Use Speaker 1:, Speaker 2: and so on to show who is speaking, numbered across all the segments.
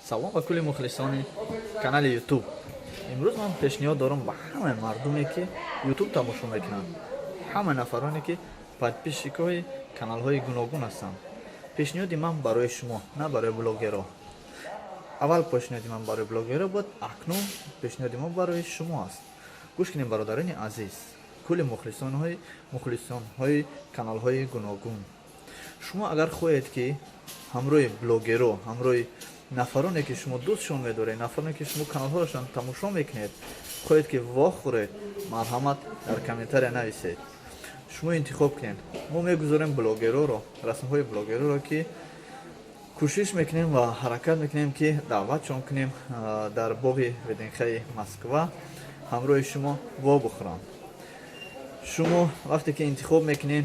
Speaker 1: салом ба кулли мухлисони канали YouTube. Имрӯз ман пешниҳод дорам ба ҳамаи мардуме ки YouTube тамошо мекунанд, ҳамаи нафароне ки подписчикои каналҳои гуногун ҳастанд. Пешниҳоди ман барои шумо, на барои блогерҳо. Аввал пешниҳоди ман барои блогерҳо буд, акнун пешниҳоди ман барои шумо аст. гӯш кунед бародарони азиз, кулли мухлисонҳои каналҳои гуногун. Шумо агар хоҳед ки ҳамроҳи блогерҳо, ҳамроҳи нафароне ки шумо дӯстшон медоред, нафароне ки шумо каналҳоашон тамошо мекунед, хоҳед ки вохӯред, марҳамат дар комментария нависед. Шумо интихоб кунед. Мо мегузорем блогерҳоро, расмҳои блогерҳоро ки кӯшиш мекунем ва ҳаракат мекунем ки даъватшон кунем дар боғи Веденхаи Москва ҳамроҳи шумо во бихӯранд. Шумо вақте ки интихоб мекунед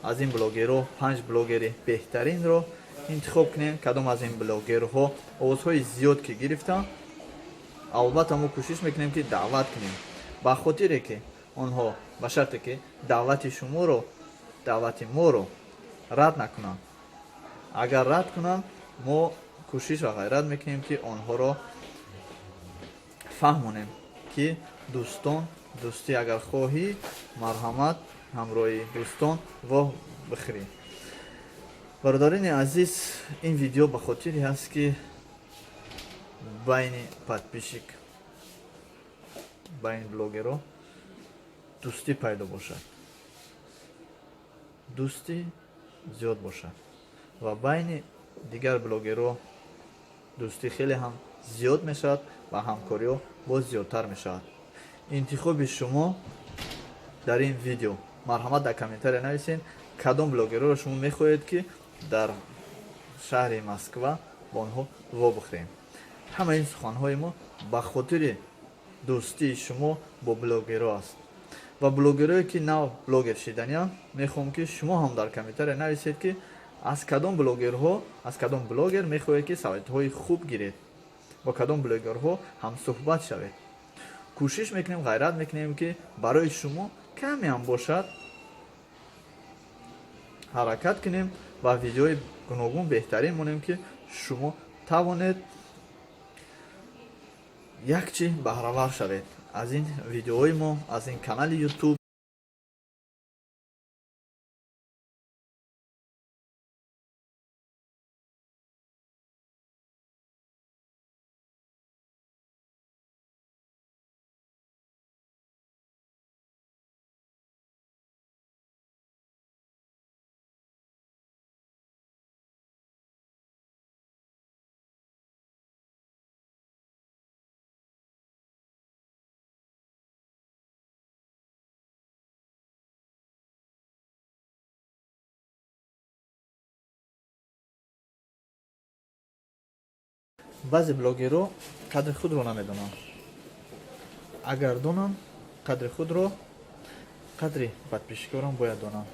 Speaker 1: аз ин блогерҳо 5 блогери беҳтаринро интихоб кунем, кадом аз ин блогерҳо овозҳои зиёд ки гирифтанд, албатта мо кӯшиш мекунем ки даъват кунем, ба хотире ки онҳо ба шарте ки даъвати моро рад накунанд. Агар рад кунанд, мо кӯшиш ва ғайрат мекунем ки онҳоро фаҳмонем ки дӯстӣ агар хоҳӣ, марҳамат ҳамроҳи дӯстон воҳ бихӯрӣ. бародарони азиз, ин видео ба хотире ҳаст ки байни подписчик, байни блогерҳо дӯстӣ пайдо бошад, дӯстӣ зиёд бошад ва байни дигар блогерҳо дӯстӣ хеле ҳам зиёд мешавад ва ҳамкориҳо боз зиёдтар мешавад. интихоби шумо дар ин видео, марҳамат дар комментария нависед кадом блогерҳоро шумо мехоҳед ки дар шаҳри Москва ба онҳо во бихӯрем. ҳама ин суханҳои мо ба хотири дӯстии шумо бо блогерҳо аст. ва блогерҳое ки нав блогер шиданиям, мехоҳам ки шумо ҳам дар комментария нависед ки аз кадом блогер мехоҳед ки советҳои хуб гиред, бо кадом блогерҳо ҳамсуҳбат шавед. кӯшиш мекунем, ғайрат мекунем ки барои шумо каме ҳам бошад ҳаракат кунем ва видеои гуногун беҳтарин монем ки шумо тавонед якчи баҳравар шавед аз ин видеоҳои мо, аз ин канали YouTube. баъзе блогерҳо қадри худро намедонанд. агар донанд қадри худро, қадри подписчикоро бояд донанд,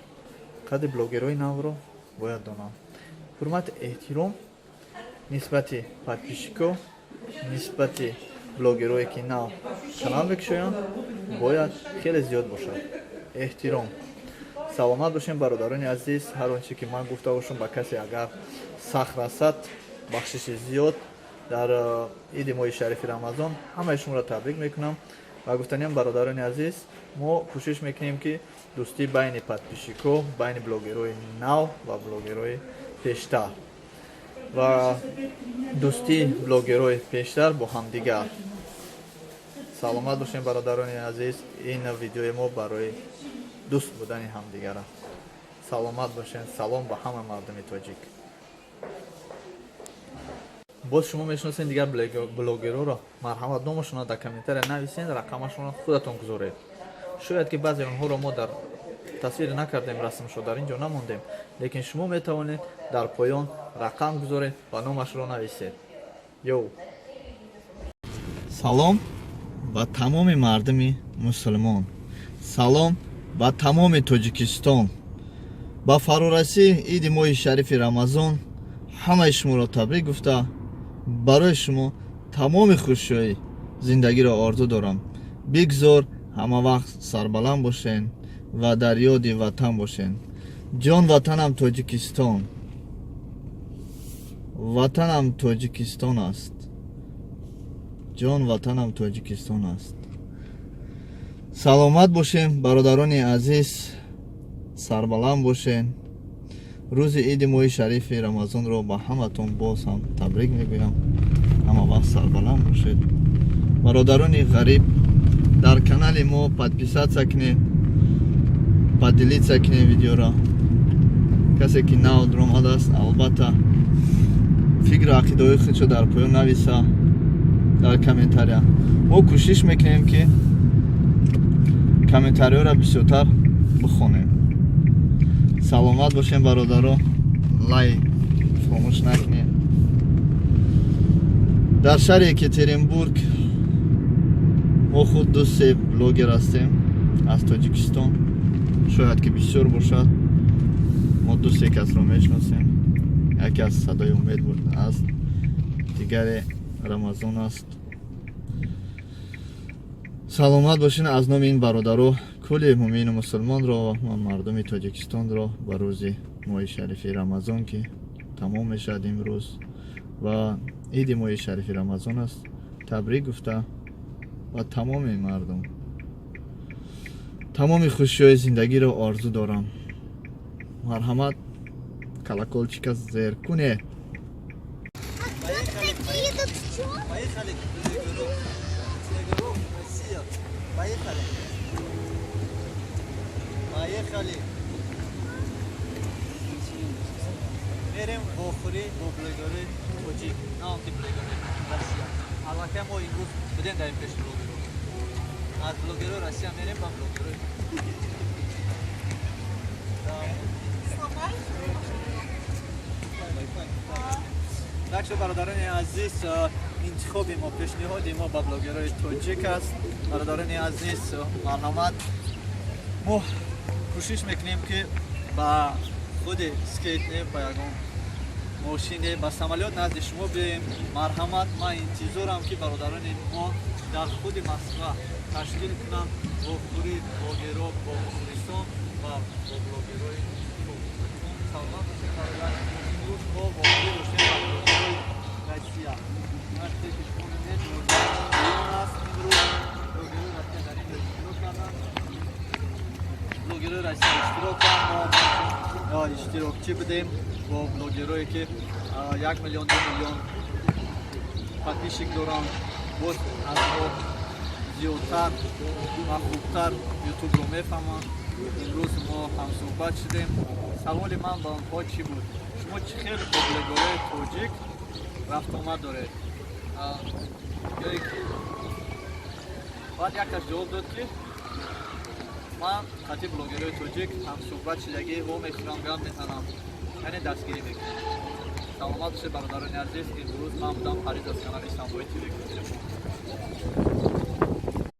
Speaker 1: қадри блогерҳои навро бояд донанд. ҳурмати эҳтиром нисбати подписчикҳо, нисбати блогерҳое ки нав канал мекушоянд бояд хеле зиёд бошад. эҳтиром. саломат бошем бародарони азиз. ҳар он чи ки ман гуфта бошам ба касе агар сахт расад, бахшиши зиёд дар иди моҳи шарифи рамазон, ҳамаи шуморо табрик мекунам. ва гуфтаниям бародарони азиз, мо кӯшиш мекунем ки дӯстӣ байни подписчикҳо, байни блогерҳои нав ва блогерҳои пештар ва дӯстӣ блогерҳои пештар бо ҳамдигар. саломат бошем бародарони азиз. ин видеои мо барои дӯст будани ҳамдигар аст. саломат бошен. салом ба ҳама мардуми тоҷик. боз шумо мешиносед дигар блогерҳоро, марҳамат номашонро дар комментария нависед, рақамашонро худатон гузоред. шояд ки баъзе онҳоро мо дар тасвир накардем, расмшо дар ин ҷо намондем, лекин шумо метавонед дар поён рақам гузоред ва номашро нависед. салом ба тамоми мардуми мусулмон, салом ба тамоми Тоҷикистон. ба фарорасии иди моҳи шарифи рамазон ҳамаи шуморо табрик гуфта, барои шумо тамоми хушёи зиндагиро орзу дорам. бигзор ҳамавақт сарбаланд бошен ва дар ёди ватан бошен. ҷон ватанам Тоҷикистон. ватанам Тоҷикистон аст. ҷон ватанам Тоҷикистон аст. саломат бошем бародарони азиз, сарбаланд бошен. рӯзи иди моҳи шарифи рамазонро ба ҳаматон боз ҳам табрик мегӯям. ҳама вақт сарбаланд бошед. бародарони ғариб, дар канали мо подписатсия кинед, поделитсия кинед видеоро. касе ки нав омадааст, албатта фикру ақидаҳои худшо дар поён нависа дар комментария. мо кӯшиш мекунем ки комментариҳоро бисёртар бихонем. саломат бошем бародаро. лайк фаромӯш накунед. дар шаҳри Екатеринбург мо худ дӯсте блогер ҳастем аз Тоҷикистон. шояд ки бисёр бошад. мо дӯсте касро мешиносем. яке аз Садои умед аст, дигаре Рамазон аст. саломат бошед. аз номи ин бародаро кулли муъмину мусулмонро ва мардуми Тоҷикистонро ба рӯзи моҳи шарифи Рамазон ки тамом мешавад имрӯз ва иди моҳи шарифи Рамазон аст, табрик гуфта ба тамоми мардум тамоми хушиҳои зиндагиро орзу дорам. марҳамат, колокольчика зер кунед.
Speaker 2: Мерем вохӯрӣ бо блогери тоҷик, на он ки блогери Россия. Аллакай мо имрӯз будем дар пеш блогеро. Аз блогерои Россия мерем ба блогерои так шуд. бародарони азиз, интихоби мо, пешниҳоди мо ба блогерои тоҷик аст. бародарони азиз, марҳамат, мо кӯшиш мекунем ки ба худи скейтне ба ягон мошине ба самолёт назди шумо бием. марҳамат, ман интизорам ки бародарони мо дар худи Москва ташкил кунам вохӯри блогеро бо туристон ва бо блогерои саломат бошед бародар. имрӯз мо вохӯрӣ доштем ба блогерои Россия. вақте ки шумо мебинед аст имрӯз блогерои Россия дар ин иштирок карданд. блогерои Россия иштирок карданд. мо иштирокчӣ будем бо блогерое ки 1 миллион 2 миллион подписчик доранд. боз аз мо зиёдтар ва хубтар ютубро мефаҳманд. имрӯз мо ҳамсӯҳбат шудем. саволи ман ба онҳо чӣ буд? шумо чӣ хел бо блогерои тоҷик рафтомад доред? ёе ки баъд якаш ҷавоб дод ки ман қатъи блогерои тоҷик ҳамсӯҳбат шудагӣ во мехӯрам, гап мезанам, яъне дастгирӣ мекунам. саломат бошед бародарони азиз. имрӯз ман будам Фарид аз канали Самбои телевизия.